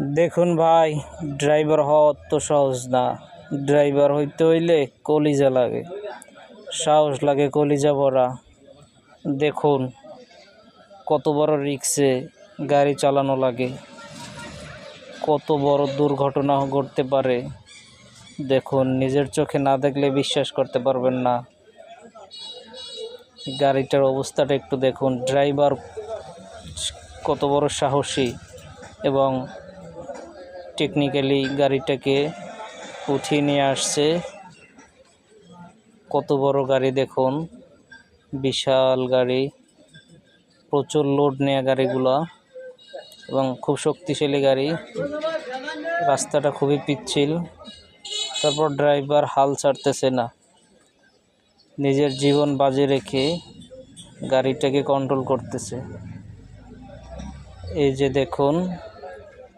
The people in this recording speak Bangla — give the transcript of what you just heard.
দেখুন ভাই, ড্রাইভার হওয়া অত সহজ না। ড্রাইভার হইতে হইলে কলিজা লাগে, সাহস লাগে কলিজা ভরা। দেখুন কত বড় রিস্কে গাড়ি চালানো লাগে, কত বড় দুর্ঘটনা ঘটতে পারে। দেখুন, নিজের চোখে না দেখলে বিশ্বাস করতে পারবেন না। গাড়িটার অবস্থাটা একটু দেখুন। ড্রাইভার কত বড় সাহসী এবং টেকনিক্যালি গাড়িটাকে উঠিয়ে নিয়ে আসছে। কত বড় গাড়ি দেখুন, বিশাল গাড়ি, প্রচুর লোড নেওয়া গাড়িগুলা এবং খুব শক্তিশালী গাড়ি। রাস্তাটা খুবই পিচ্ছিল, তারপর ড্রাইভার হাল ছাড়তেছে না, নিজের জীবন বাজি রেখে গাড়িটাকে কন্ট্রোল করতেছে। এই যে দেখুন।